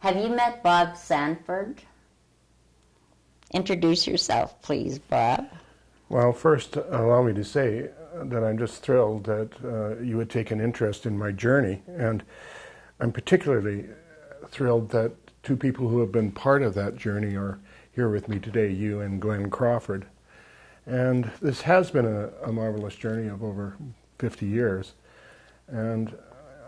Have you met Bob Sanford? Introduce yourself, please, Bob. Well, first, allow me to say that I'm just thrilled that you would take an interest in my journey, and I'm particularly thrilled that two people who have been part of that journey are here with me today, you and Glenn Crawford. And this has been a marvelous journey of over 50 years, and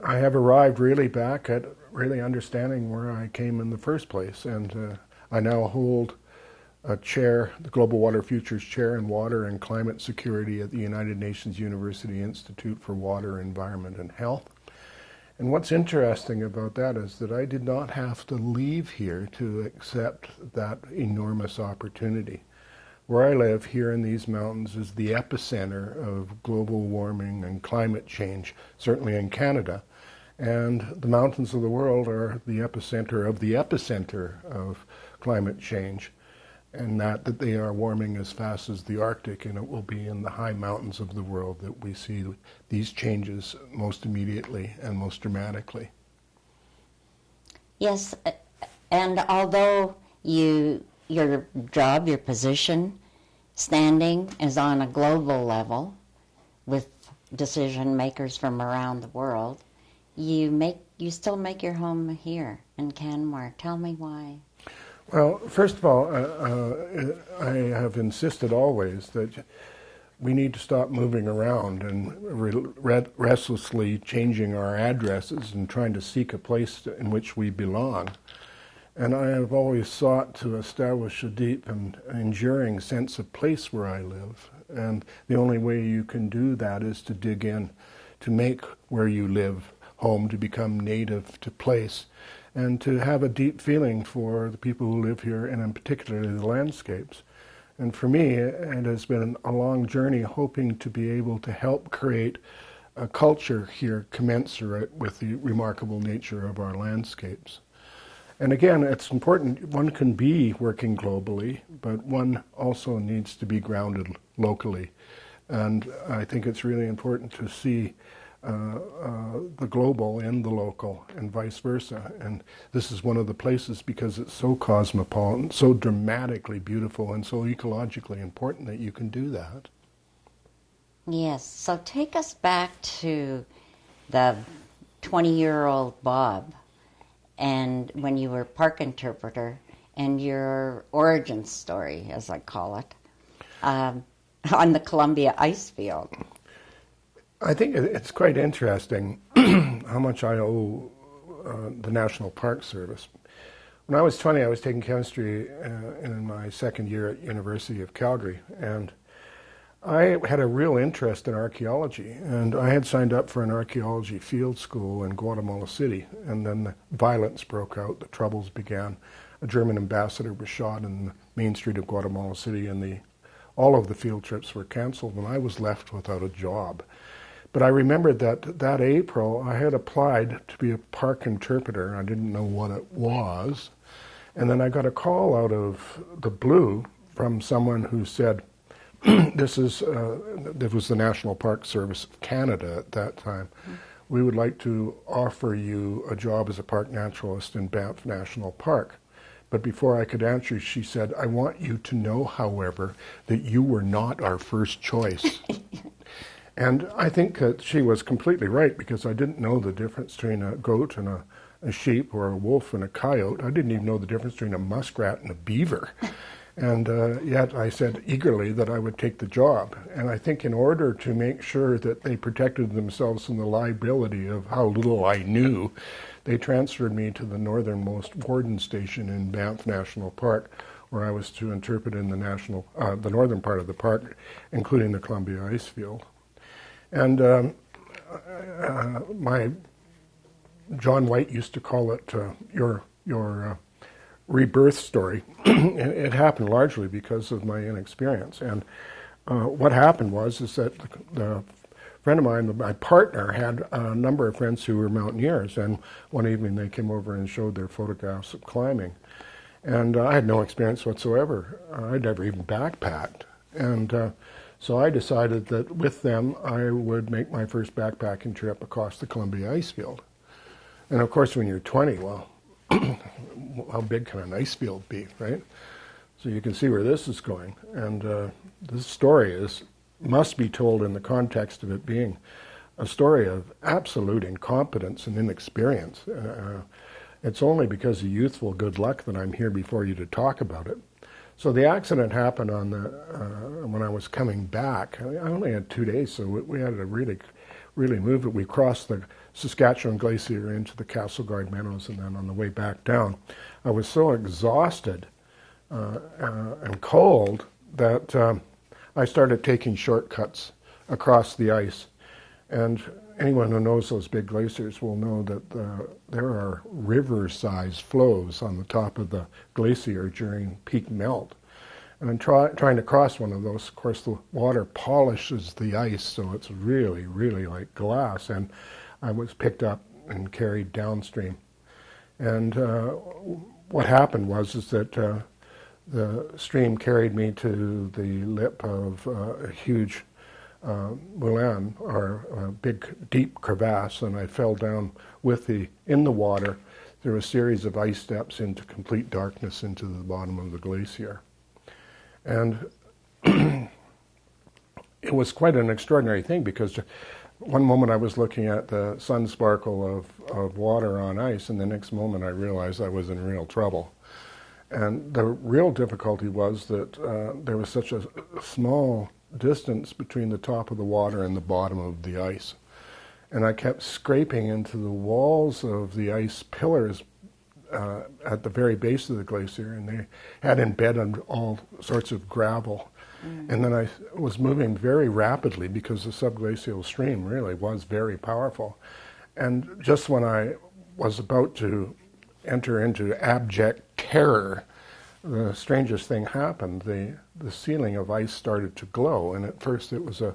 I have arrived really back at really understanding where I came in the first place, and I now hold a chair, the Global Water Futures Chair in Water and Climate Security at the United Nations University Institute for Water, Environment and Health. And what's interesting about that is that I did not have to leave here to accept that enormous opportunity. Where I live here in these mountains is the epicenter of global warming and climate change, certainly in Canada. And the mountains of the world are the epicenter of climate change. And that they are warming as fast as the Arctic, and it will be in the high mountains of the world that we see these changes most immediately and most dramatically. Yes, and although your job, your position, standing is on a global level with decision makers from around the world, you still make your home here in Canmore. Tell me why. Well, first of all, I have insisted always that we need to stop moving around and restlessly changing our addresses and trying to seek a place in which we belong. And I have always sought to establish a deep and enduring sense of place where I live. And the only way you can do that is to dig in, to make where you live home, to become native to place, and to have a deep feeling for the people who live here, and in particular the landscapes. And for me, it has been a long journey hoping to be able to help create a culture here commensurate with the remarkable nature of our landscapes. And again, it's important, one can be working globally, but one also needs to be grounded locally. And I think it's really important to see the global in the local and vice versa. And this is one of the places, because it's so cosmopolitan, so dramatically beautiful, and so ecologically important, that you can do that. Yes, so take us back to the 20-year-old Bob, and when you were park interpreter, and your origin story, as I call it, on the Columbia ice field. I think it's quite interesting how much I owe the National Park Service. When I was 20, I was taking chemistry in my second year at University of Calgary, and I had a real interest in archaeology, and I had signed up for an archaeology field school in Guatemala City, and then the violence broke out, the troubles began. A German ambassador was shot in the main street of Guatemala City, and all of the field trips were canceled, and I was left without a job. But I remembered that April I had applied to be a park interpreter. I didn't know what it was. And then I got a call out of the blue from someone who said, this was the National Park Service of Canada at that time. We would like to offer you a job as a park naturalist in Banff National Park. But before I could answer, she said, I want you to know, however, that you were not our first choice. And I think that she was completely right, because I didn't know the difference between a goat and a sheep, or a wolf and a coyote. I didn't even know the difference between a muskrat and a beaver. And yet I said eagerly that I would take the job. And I think in order to make sure that they protected themselves from the liability of how little I knew, they transferred me to the northernmost warden station in Banff National Park, where I was to interpret in the northern part of the park, including the Columbia ice field. And my John White used to call it your rebirth story. It happened largely because of my inexperience. And what happened was that the friend of mine, my partner, had a number of friends who were mountaineers, and one evening they came over and showed their photographs of climbing. And I had no experience whatsoever. I'd never even backpacked. And so I decided that with them I would make my first backpacking trip across the Columbia ice field. And of course when you're 20, well, how big can an ice field be, right? So you can see where this is going. And this story must be told in the context of it being a story of absolute incompetence and inexperience. It's only because of youthful good luck that I'm here before you to talk about it. So the accident happened on when I was coming back. I only had 2 days, so we had to really move it. We crossed the Saskatchewan Glacier into the Castleguard Meadows, and then on the way back down, I was so exhausted and cold that I started taking shortcuts across the ice. And anyone who knows those big glaciers will know that there are river-sized flows on the top of the glacier during peak melt. And I'm trying to cross one of those. Of course, the water polishes the ice, so it's really, really like glass. And I was picked up and carried downstream. And what happened was that the stream carried me to the lip of a huge moulin, or a big, deep crevasse, and I fell down in the water through a series of ice steps into complete darkness into the bottom of the glacier. And it was quite an extraordinary thing, because one moment I was looking at the sun sparkle of water on ice, and the next moment I realized I was in real trouble. And the real difficulty was that there was such a small distance between the top of the water and the bottom of the ice. And I kept scraping into the walls of the ice pillars at the very base of the glacier, and they had embedded all sorts of gravel. And then I was moving very rapidly because the subglacial stream really was very powerful. And just when I was about to enter into abject terror, the strangest thing happened. The ceiling of ice started to glow, and at first it was a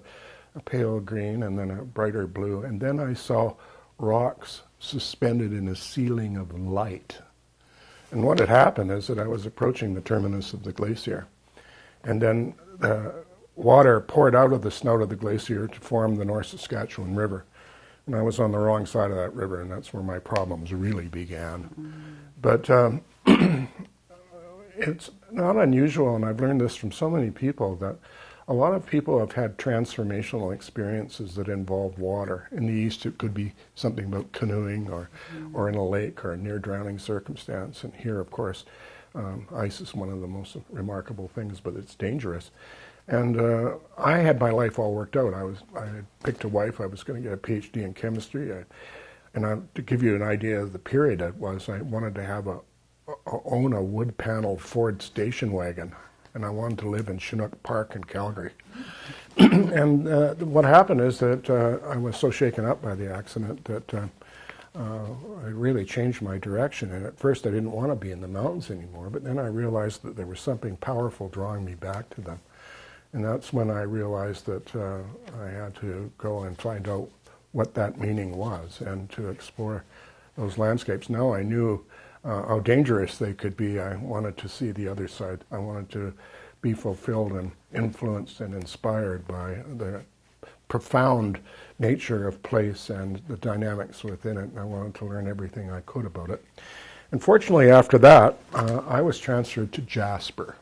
pale green and then a brighter blue, and then I saw rocks suspended in a ceiling of light. And what had happened is that I was approaching the terminus of the glacier, and then the water poured out of the snout of the glacier to form the North Saskatchewan River. And I was on the wrong side of that river, and that's where my problems really began. But it's not unusual, and I've learned this from so many people, that a lot of people have had transformational experiences that involve water. In the East, it could be something about canoeing or in a lake or a near-drowning circumstance. And here, of course, ice is one of the most remarkable things, but it's dangerous. And I had my life all worked out. I had picked a wife. I was going to get a PhD in chemistry. To give you an idea of the period it was, I wanted to own a wood-paneled Ford station wagon, and I wanted to live in Chinook Park in Calgary. And what happened is that I was so shaken up by the accident that I really changed my direction. And at first I didn't want to be in the mountains anymore, but then I realized that there was something powerful drawing me back to them. And that's when I realized that I had to go and find out what that meaning was and to explore those landscapes. Now I knew how dangerous they could be. I wanted to see the other side. I wanted to be fulfilled and influenced and inspired by the profound nature of place and the dynamics within it. And I wanted to learn everything I could about it. Unfortunately, after that, I was transferred to Jasper.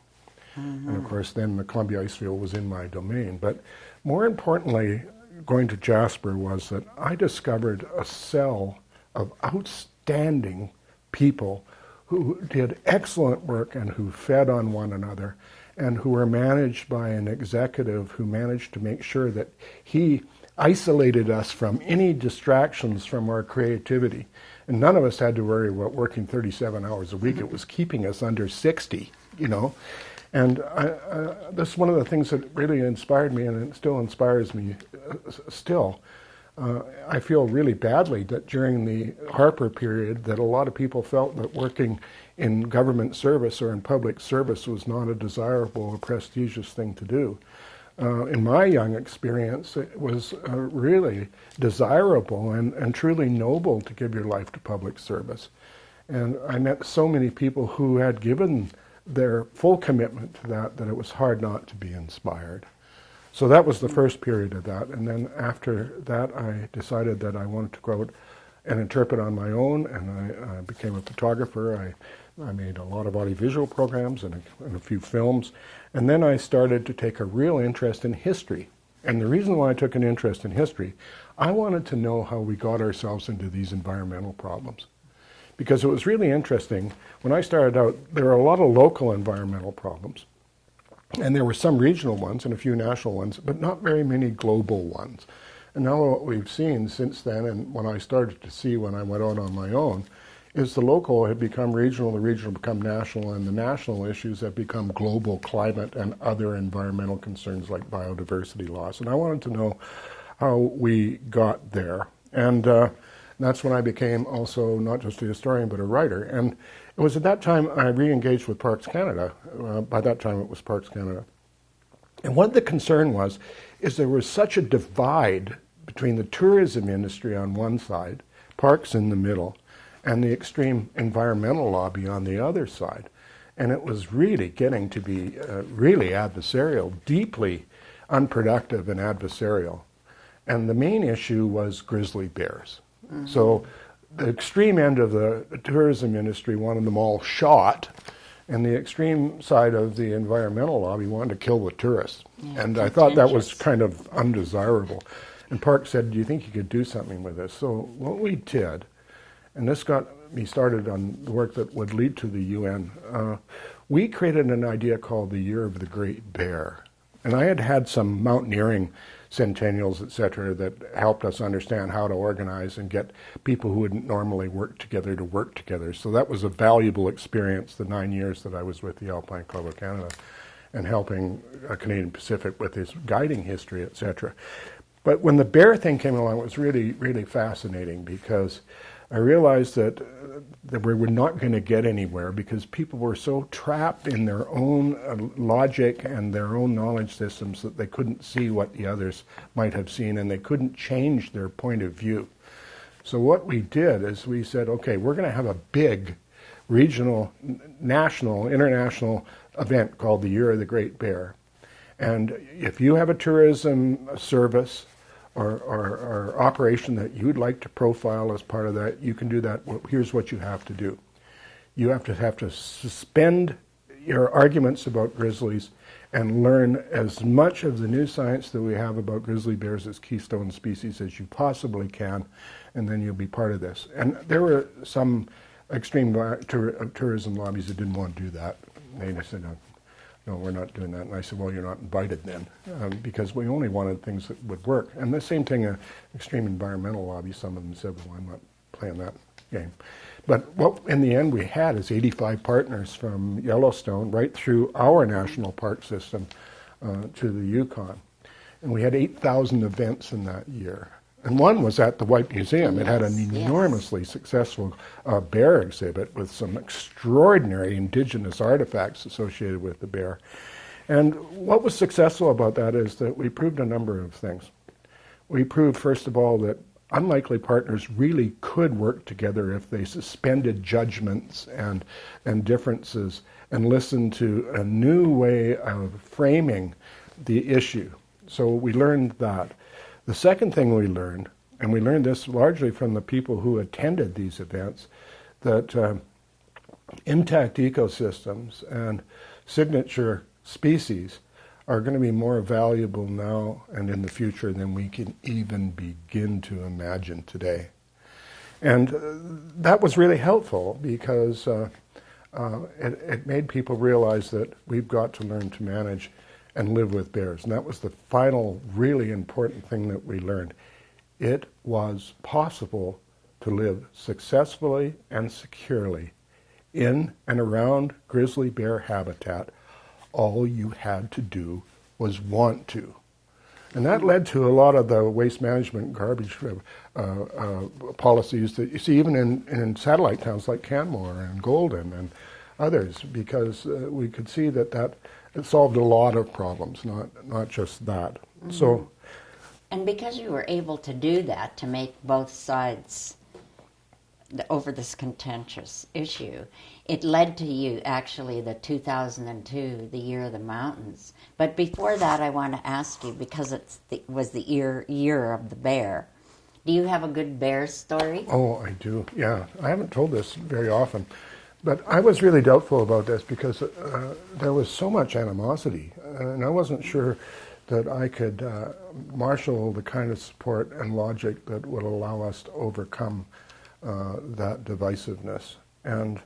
And of course, then the Columbia Icefield was in my domain. But more importantly, going to Jasper was that I discovered a cell of outstanding people who did excellent work and who fed on one another and who were managed by an executive who managed to make sure that he isolated us from any distractions from our creativity. And none of us had to worry about working 37 hours a week. It was keeping us under 60, And that's one of the things that really inspired me, and it still inspires me still. I feel really badly that during the Harper period that a lot of people felt that working in government service or in public service was not a desirable or prestigious thing to do. In my young experience, it was really desirable and truly noble to give your life to public service. And I met so many people who had given their full commitment to that it was hard not to be inspired. So that was the first period of that. And then after that, I decided that I wanted to go out and interpret on my own, and I became a photographer. I made a lot of audiovisual programs and a few films, and then I started to take a real interest in history. And the reason why I took an interest in history, I wanted to know how we got ourselves into these environmental problems. Because it was really interesting. When I started out, there were a lot of local environmental problems. And there were some regional ones and a few national ones, but not very many global ones. And now what we've seen since then, and when I started to see when I went out on my own, is the local had become regional, the regional become national, and the national issues have become global climate and other environmental concerns like biodiversity loss. And I wanted to know how we got there. And that's when I became also not just a historian, but a writer. And it was at that time I re-engaged with Parks Canada. By that time it was Parks Canada. And what the concern was, is there was such a divide between the tourism industry on one side, parks in the middle, and the extreme environmental lobby on the other side. And it was really getting to be really adversarial, deeply unproductive and adversarial. And the main issue was grizzly bears. Mm-hmm. So the extreme end of the tourism industry wanted them all shot, and the extreme side of the environmental lobby wanted to kill the tourists. Yeah, and I thought that was kind of undesirable. And Park said, do you think you could do something with this? So what we did, and this got me started on the work that would lead to the UN, we created an idea called the Year of the Great Bear. And I had had some mountaineering centennials, etc., that helped us understand how to organize and get people who wouldn't normally work together to work together. So that was a valuable experience, the 9 years that I was with the Alpine Club of Canada and helping Canadian Pacific with his guiding history, etc. But when the bear thing came along, it was really, really fascinating because I realized that we were not going to get anywhere because people were so trapped in their own logic and their own knowledge systems that they couldn't see what the others might have seen, and they couldn't change their point of view. So what we did is we said, okay, we're going to have a big regional, national, international event called the Year of the Great Bear. And if you have a tourism service or operation that you'd like to profile as part of that, you can do that. Well, here's what you have to do. You have to suspend your arguments about grizzlies and learn as much of the new science that we have about grizzly bears as keystone species as you possibly can, and then you'll be part of this. And there were some extreme tourism lobbies that didn't want to do that. They just said, no, we're not doing that. And I said, well, you're not invited then, because we only wanted things that would work. And the same thing, extreme environmental lobbies, some of them said, well, I'm not playing that game. But what in the end we had is 85 partners from Yellowstone right through our national park system to the Yukon. And we had 8,000 events in that year. And one was at the Whyte Museum. It had an enormously successful bear exhibit with some extraordinary indigenous artifacts associated with the bear. And what was successful about that is that we proved a number of things. We proved, first of all, that unlikely partners really could work together if they suspended judgments and differences and listened to a new way of framing the issue. So we learned that. The second thing we learned, and we learned this largely from the people who attended these events, that intact ecosystems and signature species are going to be more valuable now and in the future than we can even begin to imagine today. And that was really helpful because it made people realize that we've got to learn to manage and live with bears. And that was the final really important thing that we learned. It was possible to live successfully and securely in and around grizzly bear habitat. All you had to do was want to. And that led to a lot of the waste management garbage policies that you see even in satellite towns like Canmore and Golden and others, because we could see that it solved a lot of problems, not just that. Mm-hmm. So, and because you were able to do that, to make both sides over this contentious issue, it led to you actually the 2002, the Year of the Mountains. But before that, I want to ask you, because it was the year of the bear, Do you have a good bear story? Oh, I do. Yeah, I haven't told this very often, but I was really doubtful about this because there was so much animosity, and I wasn't sure that I could marshal the kind of support and logic that would allow us to overcome that divisiveness. And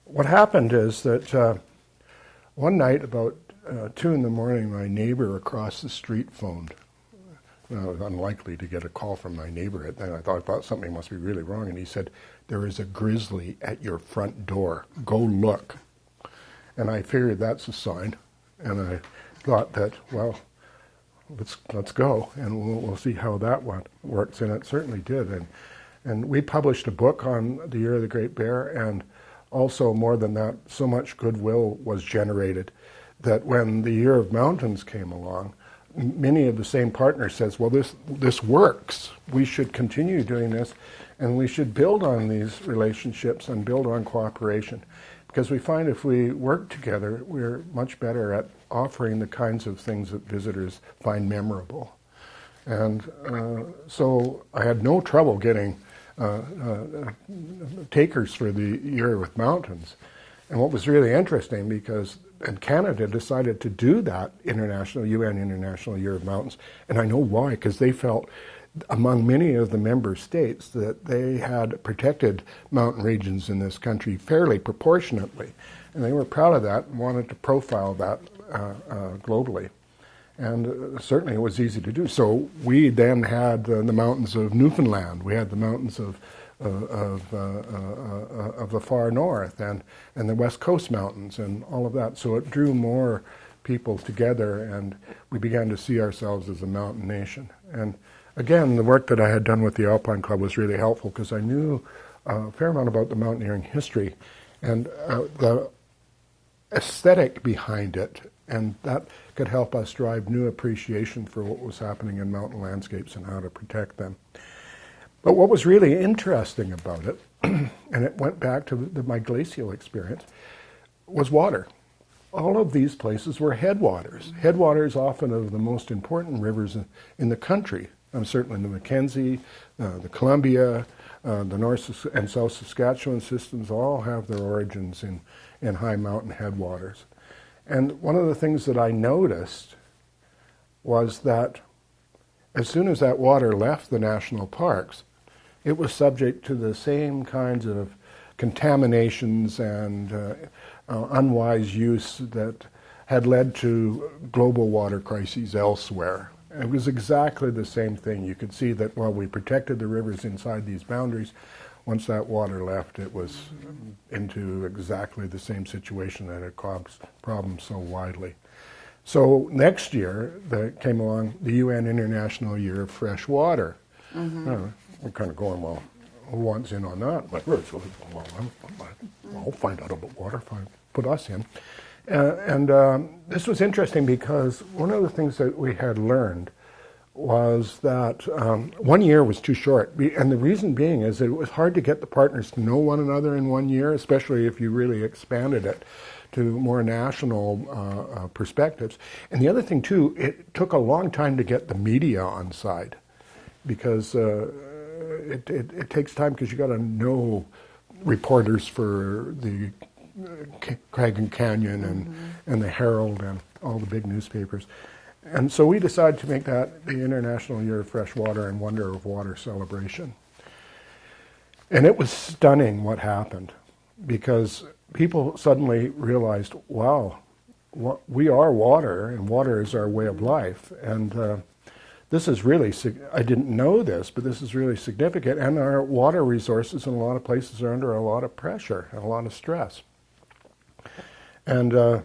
what happened is that one night about 2 in the morning, my neighbor across the street phoned. I was unlikely to get a call from my neighbor at that. I thought something must be really wrong. And he said, "There is a grizzly at your front door. Go look." And I figured that's a sign. And I thought that, well, let's go, and we'll see how that one works. And it certainly did. And we published a book on the Year of the Great Bear, and also more than that, so much goodwill was generated that when the Year of Mountains came along, many of the same partners says, well, this works. We should continue doing this, and we should build on these relationships and build on cooperation. Because we find if we work together, we're much better at offering the kinds of things that visitors find memorable. And so I had no trouble getting takers for the Year with Mountains. And what was really interesting, because Canada decided to do that UN International Year of Mountains, and I know why, because they felt among many of the member states that they had protected mountain regions in this country fairly proportionately, and they were proud of that and wanted to profile that globally. And certainly it was easy to do. So we then had the mountains of Newfoundland, we had the mountains of the far north, and the West Coast mountains, and all of that. So it drew more people together, and we began to see ourselves as a mountain nation. And again, the work that I had done with the Alpine Club was really helpful, because I knew a fair amount about the mountaineering history and the aesthetic behind it, and that could help us drive new appreciation for what was happening in mountain landscapes and how to protect them. But what was really interesting about it, and it went back to my glacial experience, was water. All of these places were headwaters. Headwaters often of the most important rivers in the country. Certainly the Mackenzie, the Columbia, the North and South Saskatchewan systems all have their origins in high mountain headwaters. And one of the things that I noticed was that as soon as that water left the national parks, it was subject to the same kinds of contaminations and unwise use that had led to global water crises elsewhere. It was exactly the same thing. You could see that while we protected the rivers inside these boundaries, once that water left, it was into exactly the same situation that had caused problems so widely. So next year, that came along the UN International Year of Fresh Water. Mm-hmm. We're kind of going, well, who wants in on that? But I'll find out about water if I put us in. This was interesting because one of the things that we had learned was that 1 year was too short. And the reason being is that it was hard to get the partners to know one another in 1 year, especially if you really expanded it to more national perspectives. And the other thing, too, it took a long time to get the media on side, because it takes time, because you got to know reporters for the Craig and Canyon and the Herald and all the big newspapers. And so we decided to make that the International Year of Fresh Water and Wonder of Water celebration. And it was stunning what happened, because people suddenly realized, wow, we are water, and water is our way of life. And this is really, I didn't know this, but this is really significant. And our water resources in a lot of places are under a lot of pressure and a lot of stress. And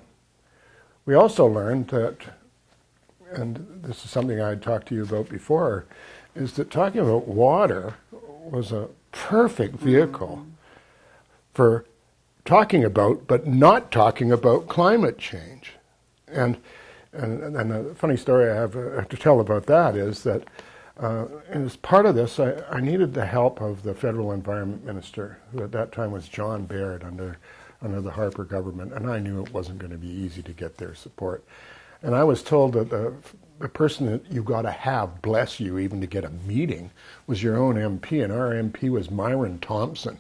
we also learned that, and this is something I had talked to you about before, is that talking about water was a perfect vehicle for talking about, but not talking about, climate change. And a funny story I have to tell about that is that as part of this, I needed the help of the federal environment minister, who at that time was John Baird under the Harper government, and I knew it wasn't going to be easy to get their support. And I was told that the person that you got to have bless you even to get a meeting was your own MP, and our MP was Myron Thompson.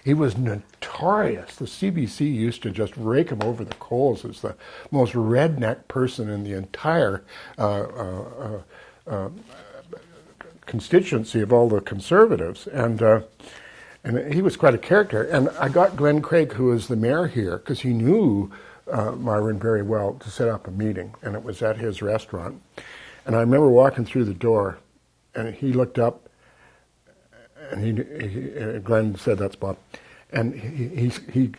He was notorious. The CBC used to just rake him over the coals as the most redneck person in the entire constituency of all the Conservatives, and he was quite a character. And I got Glenn Craig, who was the mayor here, because he knew Myron very well, to set up a meeting, and it was at his restaurant. And I remember walking through the door, and he looked up, and Glenn said, "That's Bob," and he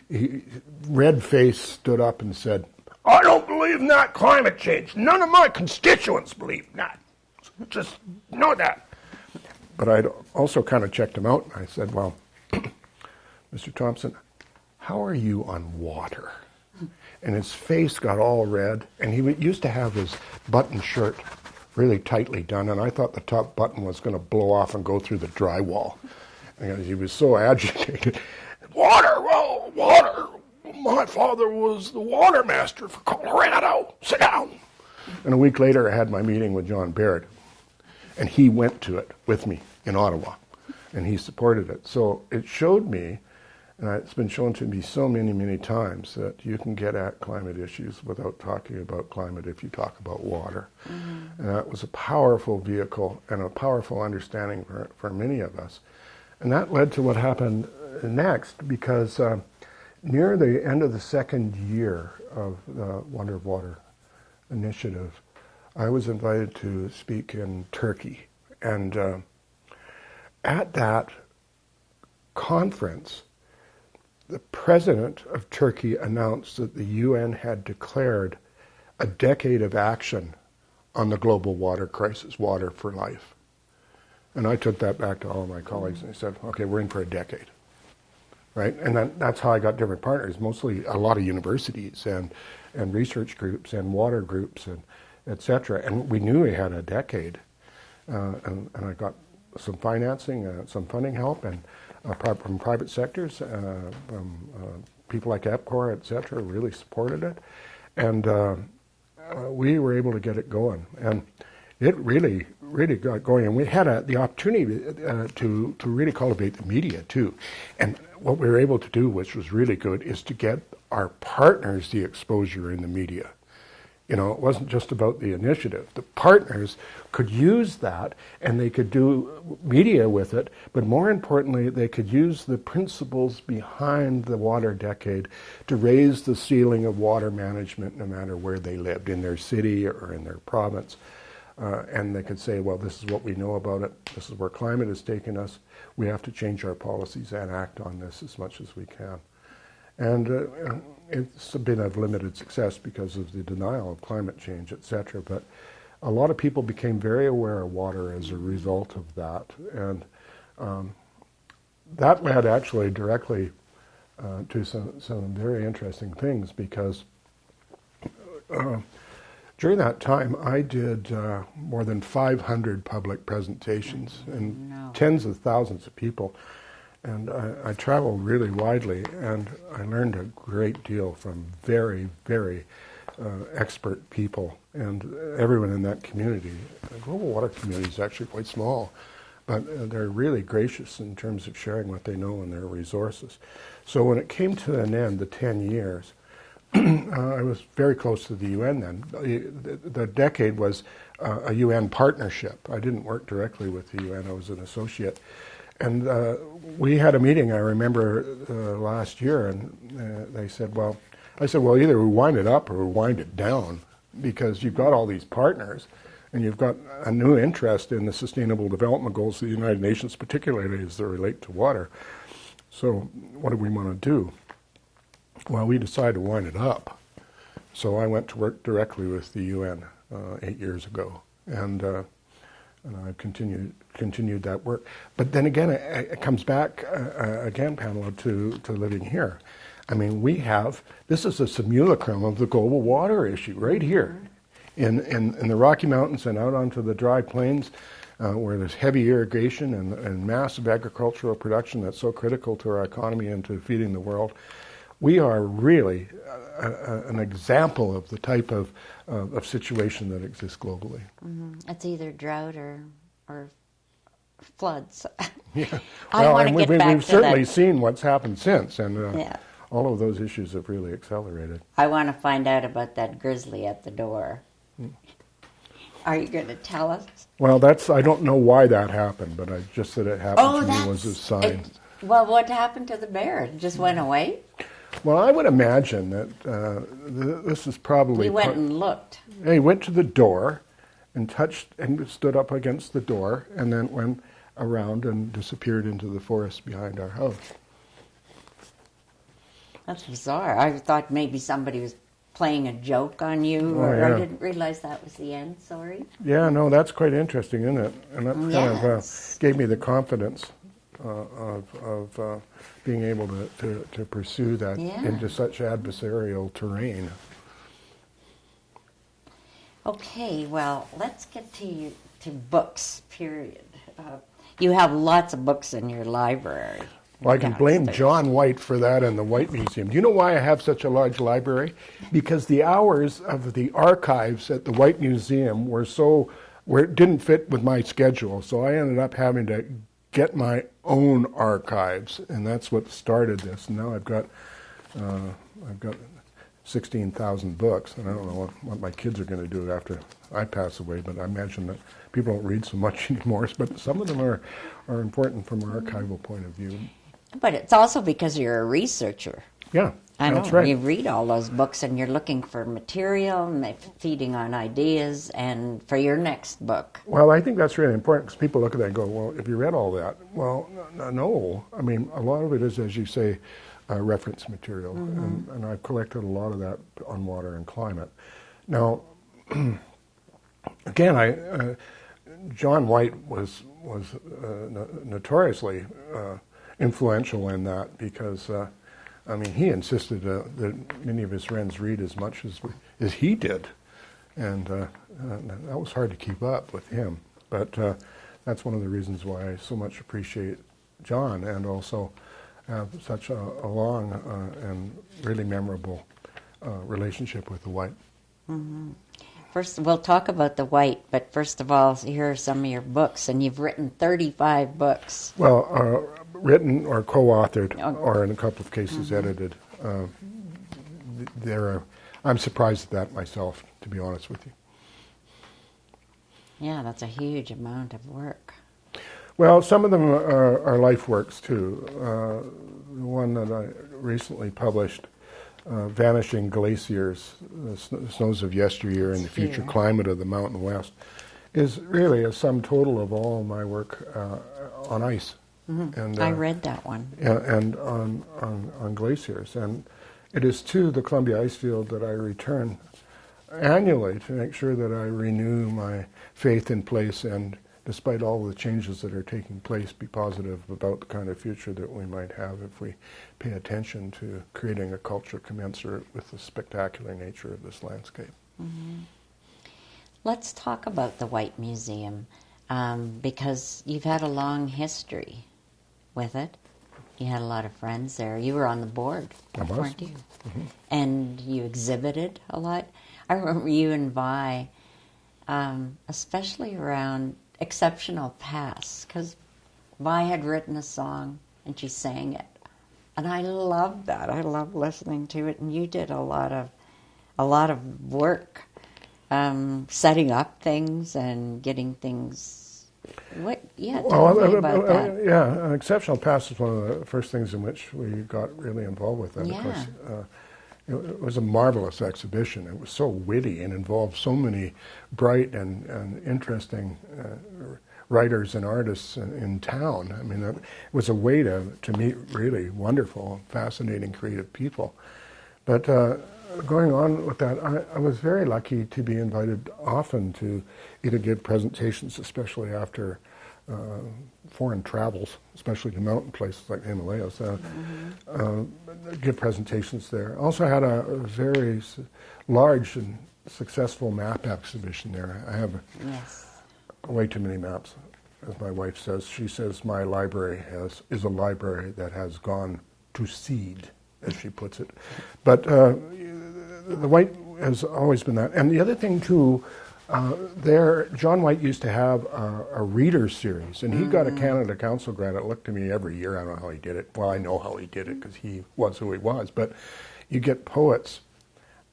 red face stood up and said, "I don't believe in that climate change. None of my constituents believe in that. Just know that." But I'd also kind of checked him out, and I said, "Well, Mr. Thompson, how are you on water?" And his face got all red, and he used to have his button shirt really tightly done, and I thought the top button was going to blow off and go through the drywall. And he was so agitated. "Water, well, water. My father was the water master for Colorado. Sit down." And a week later, I had my meeting with John Baird, and he went to it with me in Ottawa, and he supported it. So it showed me, and it's been shown to me so many, many times, that you can get at climate issues without talking about climate if you talk about water. Mm-hmm. And that was a powerful vehicle and a powerful understanding for many of us. And that led to what happened next, because near the end of the second year of the Wonder of Water initiative, I was invited to speak in Turkey. And at that conference, the president of Turkey announced that the UN had declared a decade of action on the global water crisis, water for life. And I took that back to all of my colleagues and I said, okay, we're in for a decade, right? And that's how I got different partners, mostly a lot of universities and research groups and water groups and et cetera. And we knew we had a decade. And I got some financing, some funding help, and from private sectors, from people like EPCOR, et cetera, really supported it. And we were able to get it going. And it really, really got going. And we had the opportunity to really cultivate the media, too. And what we were able to do, which was really good, is to get our partners the exposure in the media. You know, it wasn't just about the initiative. The partners could use that, and they could do media with it, but more importantly, they could use the principles behind the water decade to raise the ceiling of water management no matter where they lived, in their city or in their province. And they could say, well, this is what we know about it. This is where climate has taken us. We have to change our policies and act on this as much as we can. And it's been of limited success because of the denial of climate change, et cetera. But a lot of people became very aware of water as a result of that. And that led actually directly to some very interesting things, because during that time I did more than 500 public presentations and tens of thousands of people. And I traveled really widely, and I learned a great deal from very, very expert people and everyone in that community. The global water community is actually quite small, but they're really gracious in terms of sharing what they know and their resources. So when it came to an end, the 10 years, I was very close to the UN then. The decade was a UN partnership. I didn't work directly with the UN. I was an associate. And we had a meeting, I remember, last year, and they said, well, I said, well, either we wind it up or we wind it down, because you've got all these partners, and you've got a new interest in the Sustainable Development Goals of the United Nations, particularly as they relate to water. So what do we want to do? Well, we decided to wind it up. So I went to work directly with the UN 8 years ago, and I continued that work. But then again, it comes back again, Pamela, to living here. I mean, this is a simulacrum of the global water issue right here in the Rocky Mountains and out onto the dry plains, where there's heavy irrigation and massive agricultural production that's so critical to our economy and to feeding the world. we are really an example of the type of situation that exists globally. It's either drought or floods. Yeah. I Well, want and to get back we've to certainly that. seen what's happened since, and Yeah. all of those issues have really accelerated. I want to find out about that grizzly at the door. Are you going to tell us? Well, I don't know why that happened, but I just said it happened to me was a sign. Well, what happened to the bear? It just went away? Well, I would imagine that this is probably... We went and looked. He went to the door and touched and stood up against the door and then went around and disappeared into the forest behind our house. That's bizarre. I thought maybe somebody was playing a joke on you, or yeah. I didn't realize that was the end. Sorry. Yeah, no, that's quite interesting, isn't it? And that kind Yes. of gave me the confidence of being able to pursue that into such adversarial terrain. Okay, well, let's get to books, period. You have lots of books in your library. Well, I can blame downstairs. John Whyte for that and the Whyte Museum. Do you know why I have such a large library? Because the hours of the archives at the Whyte Museum didn't fit with my schedule, so I ended up having to get my own archives, and that's what started this. And now I've got 16,000 books, and I don't know what my kids are going to do after I pass away, but I imagine that people don't read so much anymore, but some of them are important from an archival point of view. But it's also because you're a researcher. Yeah, I know. that's right. You read all those books and you're looking for material, feeding on ideas, and for your next book. Well, I think that's really important because people look at that and go, well, if you read all that, well, no. I mean, a lot of it is, as you say, reference material, and I've collected a lot of that on water and climate. Now, again, John Whyte was notoriously influential in that because, I mean, he insisted that many of his friends read as much as he did, and that was hard to keep up with him. But that's one of the reasons why I so much appreciate John, and also have such a long and really memorable relationship with the Whyte. First, we'll talk about the Whyte, but first of all, here are some of your books, and you've written 35 books. Well, written or co-authored, or in a couple of cases edited. I'm surprised at that myself, to be honest with you. Yeah, that's a huge amount of work. Well, some of them are life works too. The one that I recently published, Vanishing Glaciers, the Snows of Yesteryear and the Future Climate of the Mountain West, is really a sum total of all my work on ice. And, I read that one. And on glaciers. And it is to the Columbia ice field that I return annually to make sure that I renew my faith in place and, despite all the changes that are taking place, be positive about the kind of future that we might have if we pay attention to creating a culture commensurate with the spectacular nature of this landscape. Let's talk about the Whyte Museum, because you've had a long history with it. You had a lot of friends there. You were on the board, weren't you? And you exhibited a lot. I remember you and Vi, especially around exceptional past, because Vi had written a song and she sang it, and I loved that. I loved listening to it, and you did a lot of work setting up things and getting things. Tell me about that. Yeah, exceptional past is one of the first things in which we got really involved with that. Yeah. Of course, it was a marvelous exhibition. It was so witty and involved so many bright and interesting writers and artists in town. I mean, it was a way to meet really wonderful, fascinating, creative people. But going on with that, I was very lucky to be invited often to either give presentations, especially after foreign travels, especially to mountain places like the Himalayas, give presentations there. Also had a very large and successful map exhibition there. I have way too many maps, as my wife says. She says my library is a library that has gone to seed. as she puts it. But the Whyte has always been that. And the other thing, too, John Whyte used to have a reader series, and he got a Canada Council grant. It looked to me every year. I don't know how he did it. Well, I know how he did it because he was who he was. But you get poets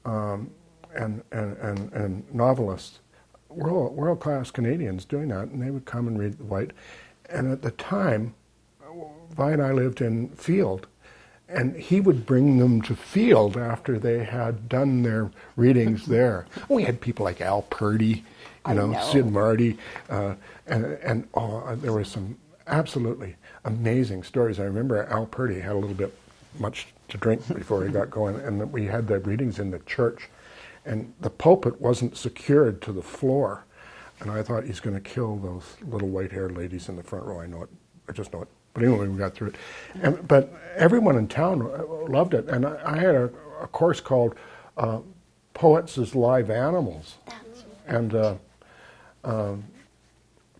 and novelists, world-class Canadians doing that, and they would come and read the Whyte. And at the time, Vi and I lived in Field, and he would bring them to Field after they had done their readings there. We had people like Al Purdy, Sid Marty, and there were some absolutely amazing stories. I remember Al Purdy had a little bit much to drink before he got going, and we had the readings in the church, and the pulpit wasn't secured to the floor, and I thought, he's going to kill those little white-haired ladies in the front row. I know it. I just know it. But anyway, we got through it. But everyone in town loved it, and I had a course called Poets as Live Animals, and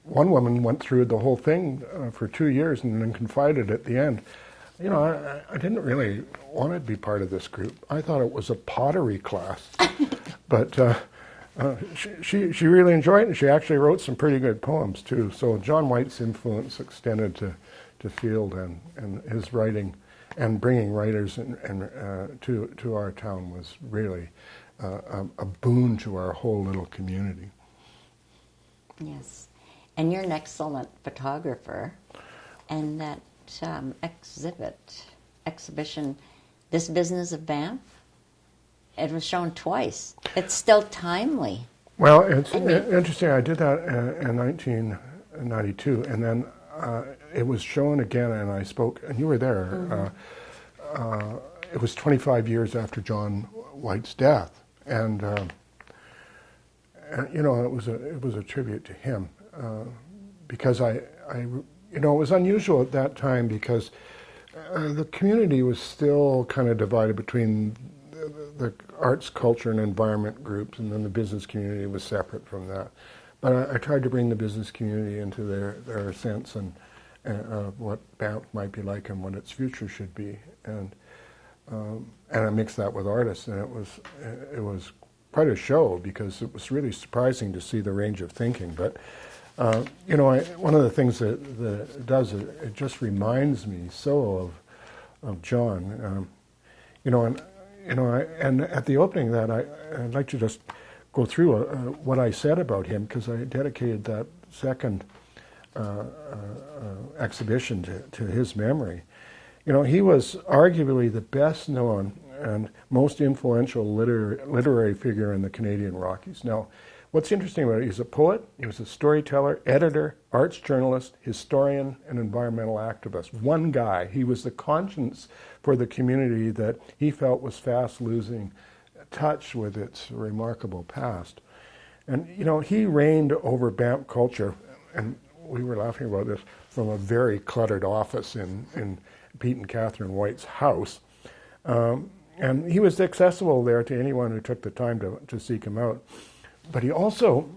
one woman went through the whole thing for 2 years and then confided at the end, I didn't really want to be part of this group. I thought it was a pottery class. But she really enjoyed it, and she actually wrote some pretty good poems, too. So John Whyte's influence extended to Field, and his writing and bringing writers to our town was really a boon to our whole little community. Yes. And you're an excellent photographer, and that exhibition, This Business of Banff, it was shown twice. It's still timely. Well, it's interesting. I did that in 1992, and then it was shown again, and I spoke, and you were there. It was 25 years after John Whyte's death, and it was a tribute to him, because it was unusual at that time because the community was still kind of divided between the arts, culture, and environment groups, and then the business community was separate from that. But I tried to bring the business community into their sense and what Banff might be like and what its future should be, and I mixed that with artists, and it was quite a show because it was really surprising to see the range of thinking. But one of the things that it does, it just reminds me so of John, and at the opening of that, I'd like to just go through what I said about him, because I dedicated that second exhibition to his memory. He was arguably the best known and most influential literary figure in the Canadian Rockies. Now, what's interesting about it, he's a poet, he was a storyteller, editor, arts journalist, historian, and environmental activist. One guy. He was the conscience for the community that he felt was fast losing touch with its remarkable past. And, he reigned over Banff culture, and we were laughing about this, from a very cluttered office in Pete and Catherine Whyte's house. And he was accessible there to anyone who took the time to seek him out. But he also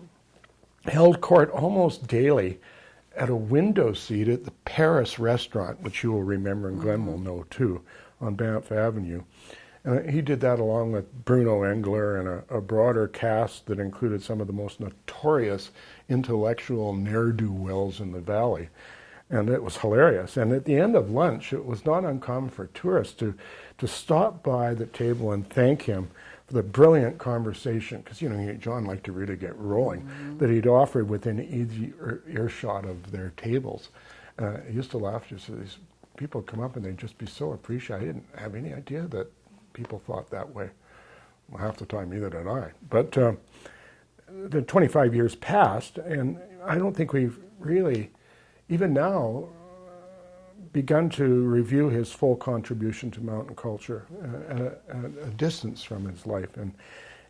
held court almost daily at a window seat at the Paris restaurant, which you will remember and Glenn will know too, on Banff Avenue. And he did that along with Bruno Engler and a broader cast that included some of the most notorious intellectual ne'er-do-wells in the valley. And it was hilarious. And at the end of lunch, it was not uncommon for tourists to stop by the table and thank him for the brilliant conversation, because John liked to really get rolling, that he'd offered within easy earshot of their tables. He used to laugh. Just these people would come up and they'd just be so appreciative. I didn't have any idea that people thought that way. Well, half the time, neither did I. But the 25 years passed, and I don't think we've really, even now, begun to review his full contribution to mountain culture at a distance from his life. And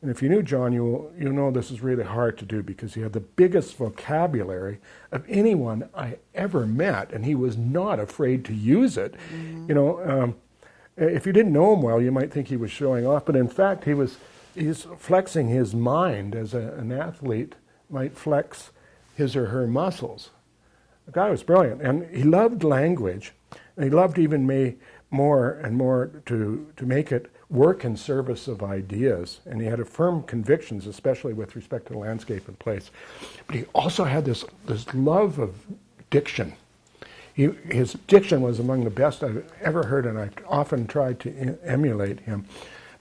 if you knew John, you know this is really hard to do, because he had the biggest vocabulary of anyone I ever met, and he was not afraid to use it. If you didn't know him well, you might think he was showing off, but in fact he's flexing his mind as an athlete might flex his or her muscles. The guy was brilliant, and he loved language, and he loved even more and more to make it work in service of ideas. And he had a firm convictions, especially with respect to the landscape and place. But he also had this love of diction. His diction was among the best I've ever heard, and I often tried to emulate him.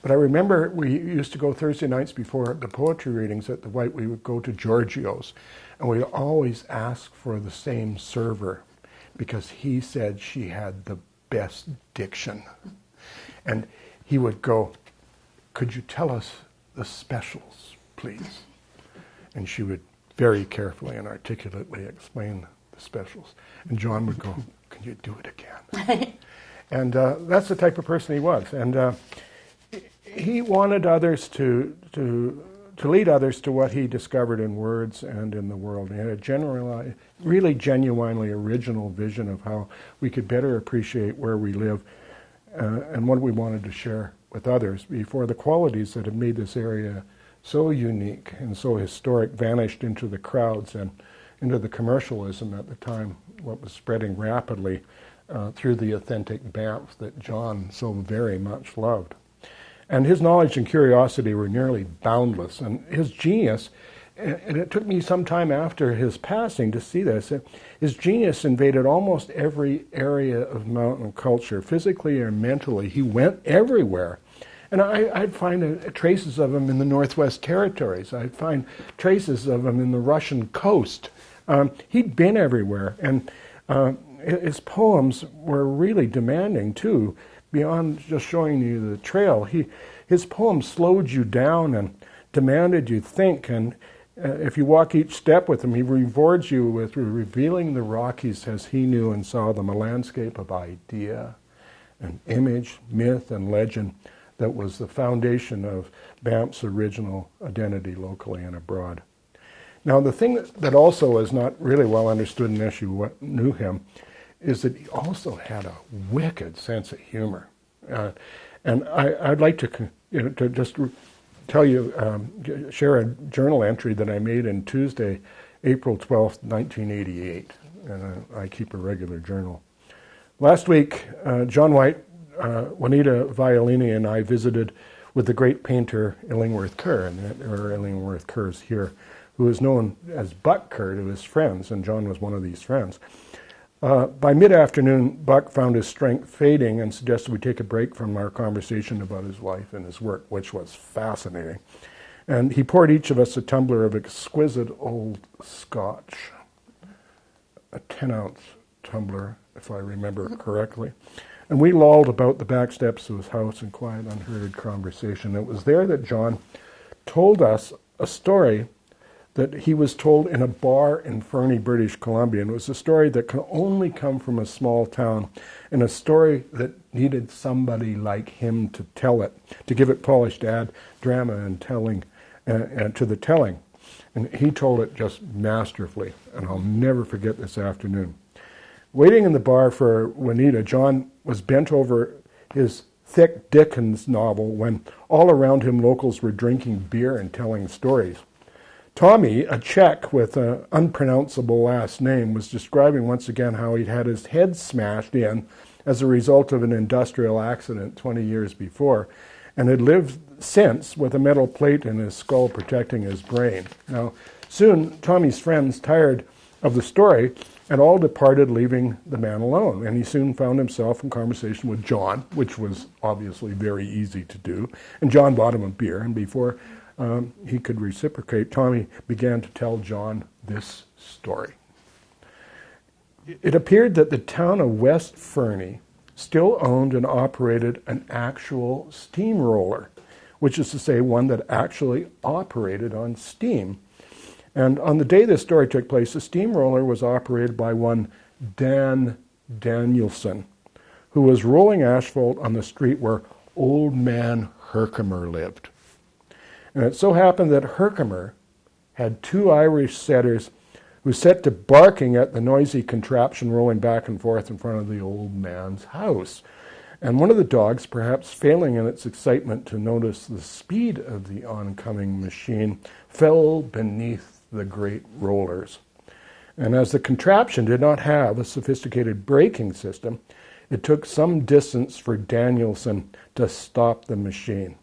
But I remember we used to go Thursday nights before the poetry readings at the Whyte. We would go to Giorgio's, and we'd always ask for the same server because he said she had the best diction. And he would go, "Could you tell us the specials, please?" And she would very carefully and articulately explain the specials. And John would go, "Can you do it again?" And that's the type of person he was. And he wanted others to lead others to what he discovered in words and in the world. He had a really genuinely original vision of how we could better appreciate where we live and what we wanted to share with others before the qualities that have made this area so unique and so historic vanished into the crowds and into the commercialism at the time, what was spreading rapidly through the authentic Banff that John so very much loved. And his knowledge and curiosity were nearly boundless. And his genius, and it took me some time after his passing to see this, his genius invaded almost every area of mountain culture, physically or mentally. He went everywhere. And I'd find traces of him in the Northwest Territories. I'd find traces of him in the Russian coast. He'd been everywhere. And his poems were really demanding, too. Beyond just showing you the trail, his poems slowed you down and demanded you think. And if you walk each step with him, he rewards you with revealing the Rockies as he knew and saw them, a landscape of idea and image, myth and legend that was the foundation of Banff's original identity locally and abroad. Now, the thing that also is not really well understood unless you knew him is that he also had a wicked sense of humor. And I'd like to just tell you, share a journal entry that I made in Tuesday, April 12th, 1988. And I keep a regular journal. Last week, John Whyte, Juanita Violini, and I visited with the great painter Illingworth Kerr, or Illingworth Kerr's here, who is known as Buck Kerr to his friends, and John was one of these friends. By mid-afternoon, Buck found his strength fading and suggested we take a break from our conversation about his life and his work, which was fascinating. And he poured each of us a tumbler of exquisite old Scotch, a 10-ounce tumbler, if I remember correctly. And we lolled about the back steps of his house in quiet, unhurried conversation. It was there that John told us a story that he was told in a bar in Fernie, British Columbia. And it was a story that could only come from a small town, and a story that needed somebody like him to tell it, to give it polished drama and telling, to the telling. And he told it just masterfully, and I'll never forget this afternoon. Waiting in the bar for Juanita, John was bent over his thick Dickens novel when all around him locals were drinking beer and telling stories. Tommy, a Czech with an unpronounceable last name, was describing once again how he'd had his head smashed in as a result of an industrial accident 20 years before, and had lived since with a metal plate in his skull protecting his brain. Now, soon Tommy's friends tired of the story and all departed, leaving the man alone, and he soon found himself in conversation with John, which was obviously very easy to do, and John bought him a beer, and before he could reciprocate, Tommy began to tell John this story. It appeared that the town of West Fernie still owned and operated an actual steamroller, which is to say one that actually operated on steam. And on the day this story took place, the steamroller was operated by one Dan Danielson, who was rolling asphalt on the street where Old Man Herkimer lived. And it so happened that Herkimer had two Irish setters who set to barking at the noisy contraption rolling back and forth in front of the old man's house. And one of the dogs, perhaps failing in its excitement to notice the speed of the oncoming machine, fell beneath the great rollers. And as the contraption did not have a sophisticated braking system, It took some distance for Danielson to stop the machine.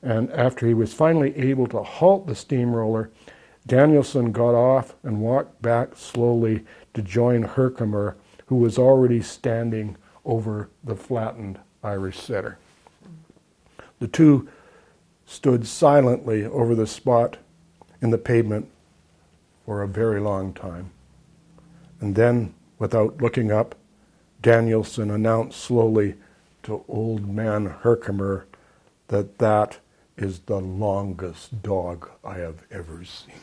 And after he was finally able to halt the steamroller, Danielson got off and walked back slowly to join Herkimer, who was already standing over the flattened Irish setter. The two stood silently over the spot in the pavement for a very long time. And then, without looking up, Danielson announced slowly to old man Herkimer that that is the longest dog I have ever seen.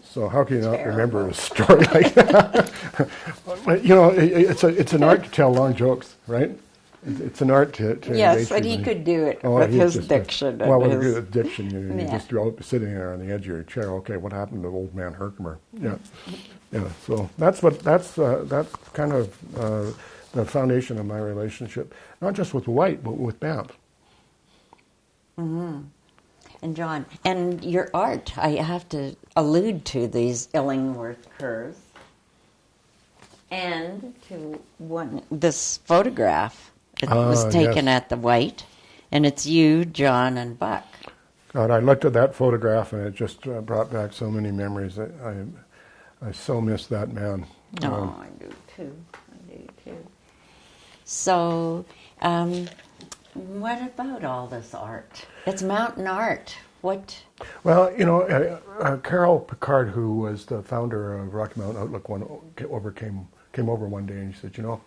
So how can you not remember a story like that? You know, it's an art to tell long jokes, right? It's an art to yes, engage and he people. could do it with his diction. Well, with his diction, you just sitting there on the edge of your chair. Okay, what happened to old man Herkimer? Yeah, yeah. So that's kind of the foundation of my relationship, not just with Whyte, but with Banff. Mm-hmm. And John, and your art, I have to allude to these Illingworth curves and to this photograph. It was taken at the Whyte, and it's you, John, and Buck. God, I looked at that photograph, and it just brought back so many memories. I so miss that man. Oh, I do too. So, what about all this art? It's mountain art. What? Well, you know, Carol Picard, who was the founder of Rocky Mountain Outlook, came over one day and he said, you know,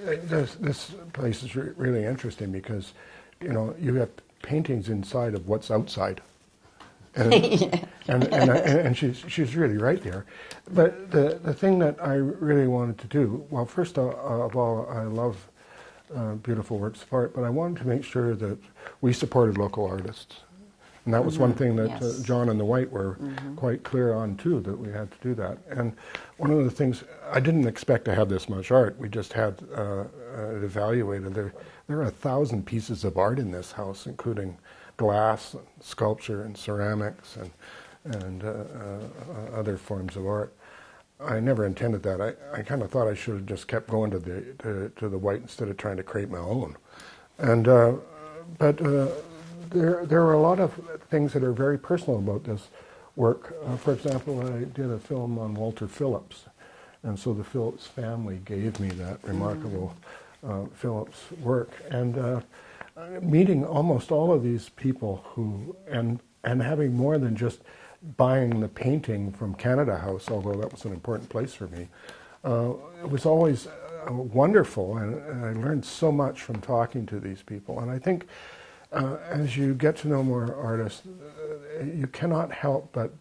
this place is really interesting because, you know, you have paintings inside of what's outside. And, and she's really right there. But the thing that I really wanted to do, well, first of all, I love beautiful works of art, but I wanted to make sure that we supported local artists. And that was one thing that John and the Whyte were quite clear on, too, that we had to do that. And one of the things, I didn't expect to have this much art. We just had it evaluated. There are 1,000 pieces of art in this house, including glass, and sculpture, and ceramics, and other forms of art. I never intended that. I kind of thought I should have just kept going to the Whyte instead of trying to create my own. And but there are a lot of things that are very personal about this work. For example, I did a film on Walter Phillips, and so the Phillips family gave me that remarkable Phillips work. And meeting almost all of these people who, and having more than just buying the painting from Canada House, although that was an important place for me, it was always wonderful, and I learned so much from talking to these people. And I think as you get to know more artists, you cannot help but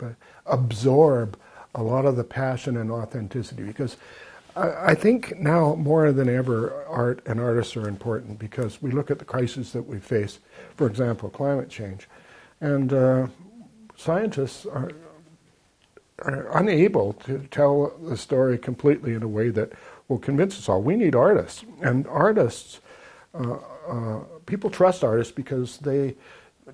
absorb a lot of the passion and authenticity, because I think now more than ever art and artists are important, because we look at the crises that we face, for example, climate change, and scientists are unable to tell the story completely in a way that will convince us all. We need artists, and artists, people trust artists because they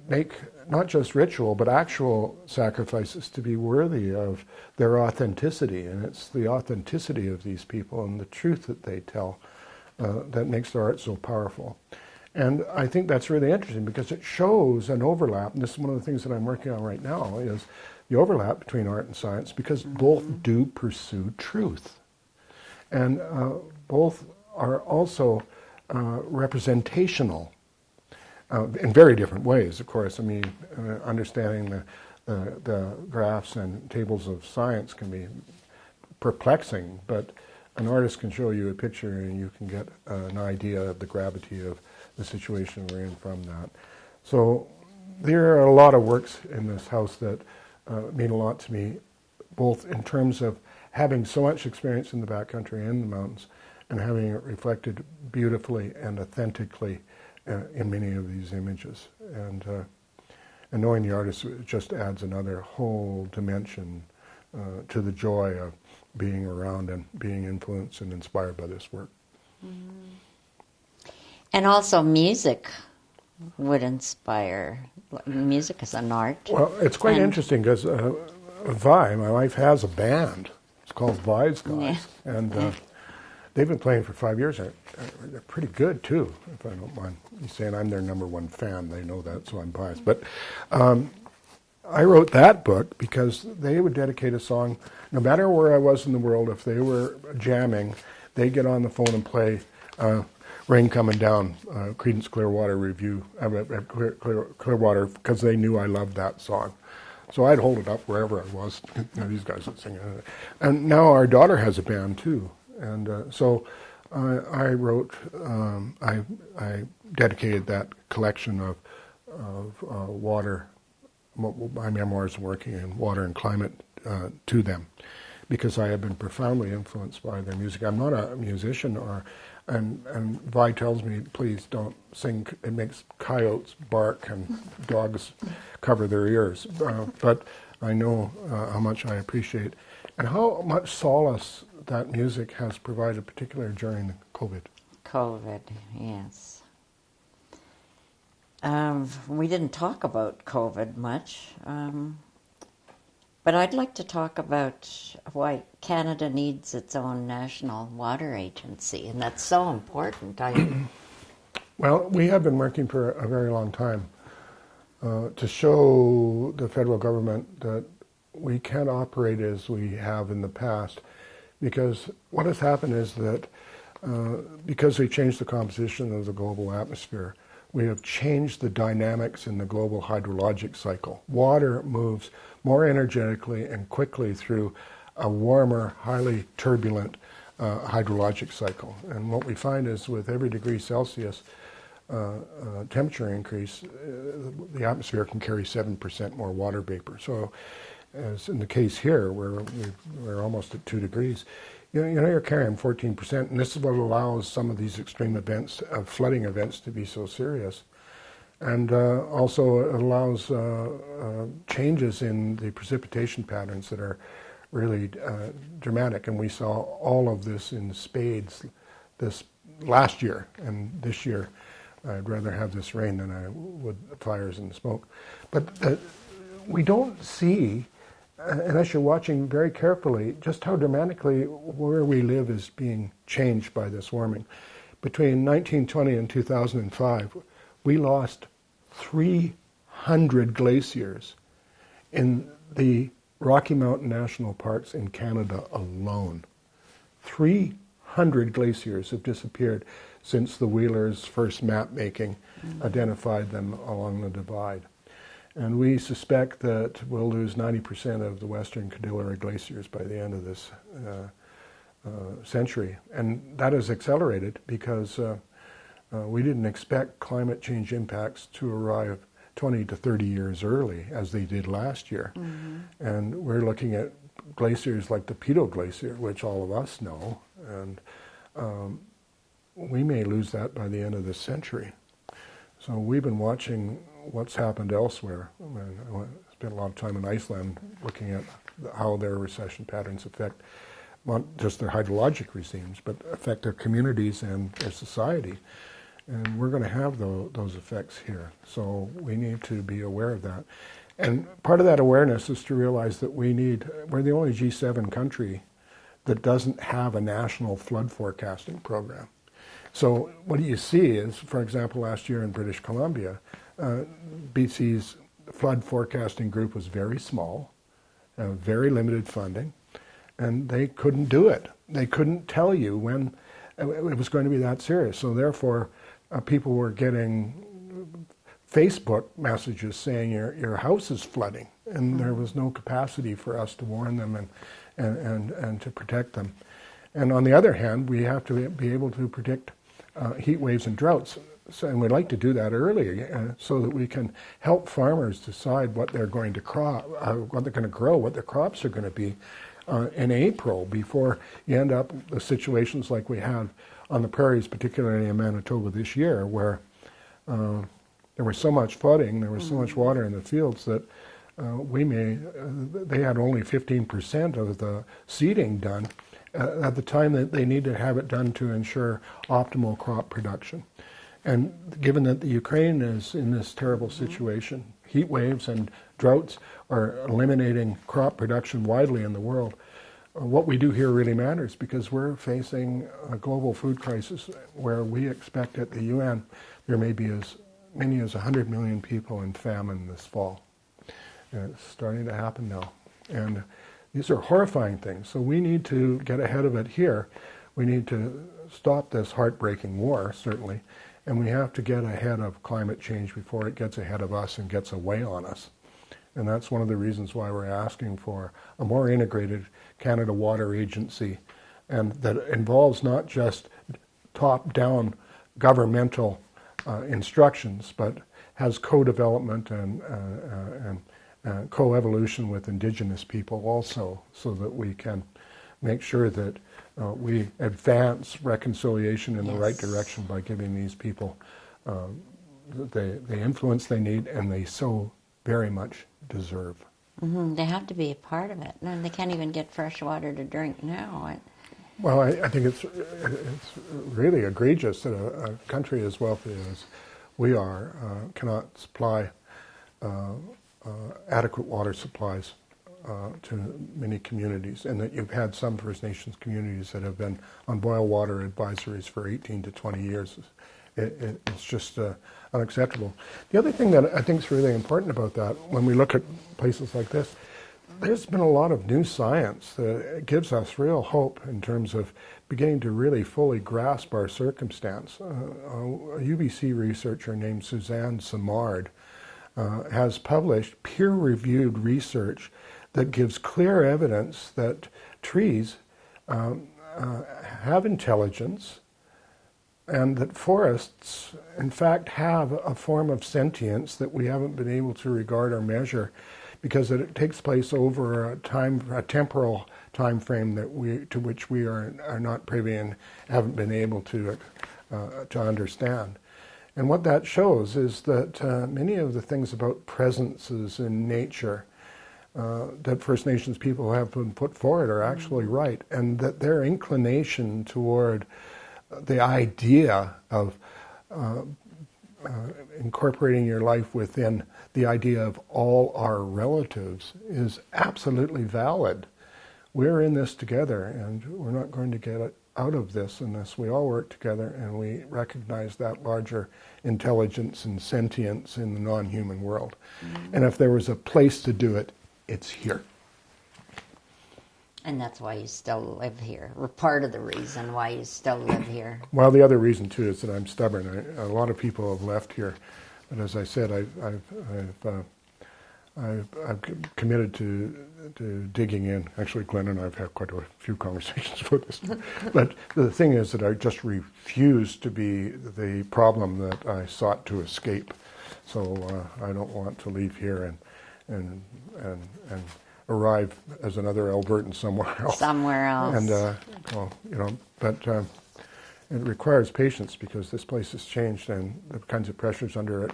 make not just ritual but actual sacrifices to be worthy of their authenticity, and it's the authenticity of these people and the truth that they tell that makes their art so powerful. And I think that's really interesting because it shows an overlap, and this is one of the things that I'm working on right now, is the overlap between art and science, because both do pursue truth. And both are also representational in very different ways, of course. I mean, understanding the graphs and tables of science can be perplexing, but an artist can show you a picture and you can get an idea of the gravity of the situation we're in from that. So there are a lot of works in this house that mean a lot to me, both in terms of having so much experience in the backcountry and the mountains, and having it reflected beautifully and authentically in many of these images. And knowing the artist just adds another whole dimension to the joy of being around and being influenced and inspired by this work. Mm-hmm. And also music would inspire. Music is an art. Well, it's quite interesting because Vi, my wife, has a band. It's called Vi's Guys. And they've been playing for 5 years. They're pretty good too, if I don't mind you saying. I'm their #1 fan. They know that, so I'm biased. But I wrote that book because they would dedicate a song, no matter where I was in the world. If they were jamming, they'd get on the phone and play Rain Coming Down, Creedence Clearwater Review, Clearwater, because they knew I loved that song. So I'd hold it up wherever I was. These guys would sing it. And now our daughter has a band too. And so I wrote, I dedicated that collection of water, my memoirs working in water and climate, to them, because I have been profoundly influenced by their music. I'm not a musician, and Vi tells me, please don't sing, it makes coyotes bark and dogs cover their ears. But I know how much I appreciate and how much solace that music has provided, particularly during COVID. COVID, yes. We didn't talk about COVID much, but I'd like to talk about why Canada needs its own national water agency, and that's so important. Well, we have been working for a very long time to show the federal government that we can't operate as we have in the past, because what has happened is that because we changed the composition of the global atmosphere, we have changed the dynamics in the global hydrologic cycle. Water moves more energetically and quickly through a warmer, highly turbulent hydrologic cycle. And what we find is with every degree Celsius temperature increase, the atmosphere can carry 7% more water vapor. So as in the case here, where we're almost at 2 degrees, you're carrying 14%, and this is what allows some of these extreme events, flooding events, to be so serious. And also it allows changes in the precipitation patterns that are really dramatic. And we saw all of this in spades this last year, and this year I'd rather have this rain than I would fires and smoke. But we don't see, unless you're watching very carefully, just how dramatically where we live is being changed by this warming. Between 1920 and 2005, we lost 300 glaciers in the Rocky Mountain National Parks in Canada alone. 300 glaciers have disappeared since the Wheelers' first map making identified them along the divide. And we suspect that we'll lose 90% of the Western Cordillera glaciers by the end of this century. And that has accelerated because we didn't expect climate change impacts to arrive 20 to 30 years early, as they did last year. And we're looking at glaciers like the Pito Glacier, which all of us know, and we may lose that by the end of this century. So we've been watching what's happened elsewhere. I mean, I spent a lot of time in Iceland looking at how their recession patterns affect not just their hydrologic regimes, but affect their communities and their society. And we're going to have those effects here. So we need to be aware of that. And part of that awareness is to realize that we're the only G7 country that doesn't have a national flood forecasting program. So what you see is, for example, last year in British Columbia, BC's flood forecasting group was very small, very limited funding, and they couldn't do it. They couldn't tell you when it was going to be that serious. So therefore, people were getting Facebook messages saying your house is flooding, and there was no capacity for us to warn them and to protect them. And on the other hand, we have to be able to predict heat waves and droughts. So, and we'd like to do that early so that we can help farmers decide what they're going to what they're going to grow, what their crops are going to be in April, before you end up with situations like we had on the prairies, particularly in Manitoba this year, where there was so much flooding, there was so much water in the fields that they had only 15% of the seeding done at the time that they need to have it done to ensure optimal crop production. And given that the Ukraine is in this terrible situation, heat waves and droughts are eliminating crop production widely in the world, what we do here really matters, because we're facing a global food crisis where we expect at the UN there may be as many as 100 million people in famine this fall. And it's starting to happen now. And these are horrifying things. So we need to get ahead of it here. We need to stop this heartbreaking war, certainly. And we have to get ahead of climate change before it gets ahead of us and gets away on us. And that's one of the reasons why we're asking for a more integrated Canada Water Agency, and that involves not just top-down governmental instructions, but has co-development and co-evolution with Indigenous people also, so that we can make sure that we advance reconciliation in the right direction by giving these people the influence they need and they so very much deserve. Mm-hmm. They have to be a part of it. And they can't even get fresh water to drink now. Well, I think it's really egregious that a country as wealthy as we are cannot supply adequate water supplies to many communities, and that you've had some First Nations communities that have been on boil water advisories for 18 to 20 years. It's just unacceptable. The other thing that I think is really important about that, when we look at places like this, there's been a lot of new science that gives us real hope in terms of beginning to really fully grasp our circumstance. A UBC researcher named Suzanne Simard has published peer-reviewed research that gives clear evidence that trees have intelligence, and that forests, in fact, have a form of sentience that we haven't been able to regard or measure, because it takes place over a temporal time frame to which we are not privy and haven't been able to understand. And what that shows is that many of the things about presences in nature that First Nations people have been put forward are actually right, and that their inclination toward the idea of incorporating your life within the idea of all our relatives is absolutely valid. We're in this together, and we're not going to get out of this unless we all work together and we recognize that larger intelligence and sentience in the non-human world. Mm-hmm. And if there was a place to do it, it's here. And that's why you still live here, or part of the reason why you still live here. Well, the other reason, too, is that I'm stubborn. A lot of people have left here, but as I said, I've committed to digging in. Actually, Glenn and I have had quite a few conversations about this. But the thing is that I just refuse to be the problem that I sought to escape. So I don't want to leave here and arrive as another Albertan somewhere else. Somewhere else. And well, but it requires patience, because this place has changed, and the kinds of pressures under it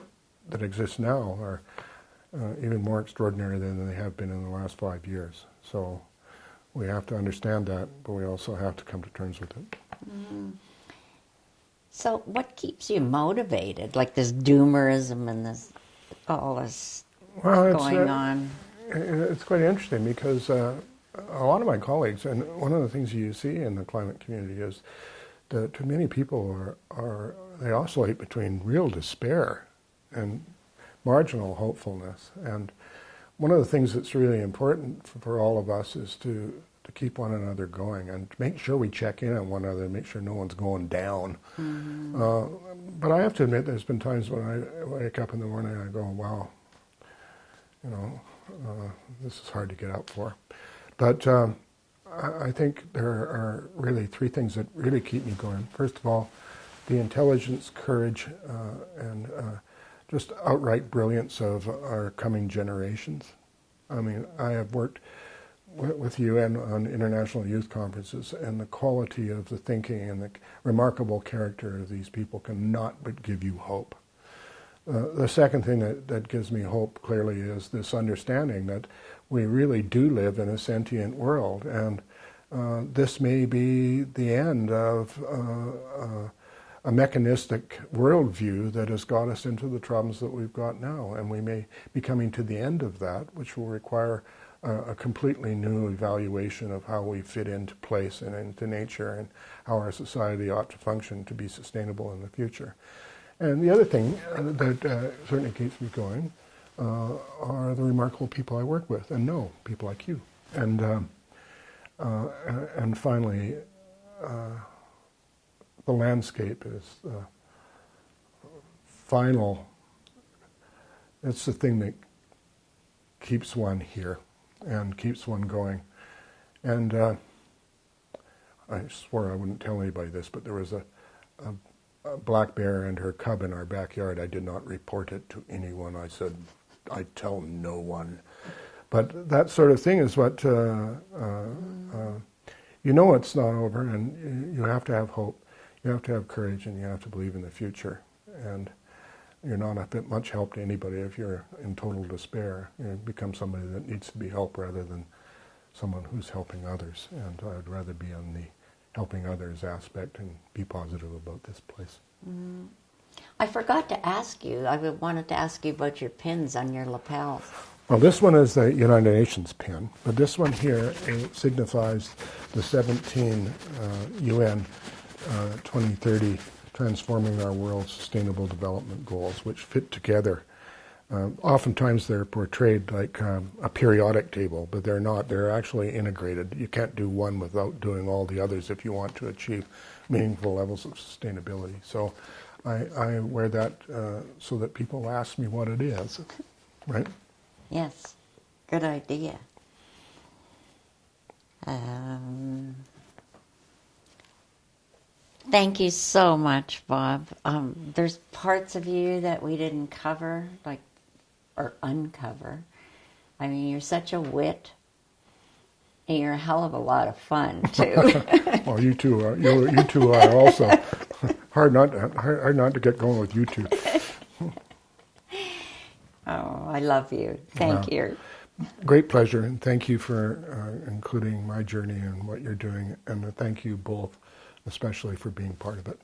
that exist now are even more extraordinary than they have been in the last 5 years. So we have to understand that, but we also have to come to terms with it. Mm-hmm. So what keeps you motivated, like this doomerism and all this going on? It's quite interesting, because a lot of my colleagues, and one of the things you see in the climate community is that many people they oscillate between real despair and marginal hopefulness. And one of the things that's really important for all of us is to keep one another going and to make sure we check in on one another, make sure no one's going down. Mm-hmm. But I have to admit, there's been times when I wake up in the morning and I go, wow, this is hard to get up for. But I think there are really three things that really keep me going. First of all, the intelligence, courage, and just outright brilliance of our coming generations. I mean, I have worked with UN on international youth conferences, and the quality of the thinking and the remarkable character of these people cannot but give you hope. The second thing that gives me hope, clearly, is this understanding that we really do live in a sentient world, and this may be the end of a mechanistic worldview that has got us into the troubles that we've got now, and we may be coming to the end of that, which will require a completely new evaluation of how we fit into place and into nature and how our society ought to function to be sustainable in the future. And the other thing that certainly keeps me going are the remarkable people I work with and know, people like you. And finally, the landscape is the final, it's the thing that keeps one here and keeps one going. And I swore I wouldn't tell anybody this, but there was a black bear and her cub in our backyard. I did not report it to anyone. I said, I'd tell no one. But that sort of thing is what, you know it's not over, and you have to have hope. You have to have courage, and you have to believe in the future. And you're not a bit much help to anybody if you're in total despair. You become somebody that needs to be helped rather than someone who's helping others. And I'd rather be on the helping others aspect and be positive about this place. Mm. I forgot to ask you. I wanted to ask you about your pins on your lapels. Well, this one is the United Nations pin, but this one here signifies the 17 UN 2030 Transforming Our World's Sustainable Development Goals, which fit together. Oftentimes they're portrayed like a periodic table, but they're not. They're actually integrated. You can't do one without doing all the others if you want to achieve meaningful levels of sustainability. So I wear that so that people ask me what it is, right? Yes, good idea. Thank you so much, Bob. There's parts of you that we didn't cover, or uncover. I mean, you're such a wit, and you're a hell of a lot of fun too. Well, you two are. You two are also. hard not to get going with you two. Oh, I love you. Thank you. Great pleasure, and thank you for including my journey and what you're doing, and thank you both, especially for being part of it.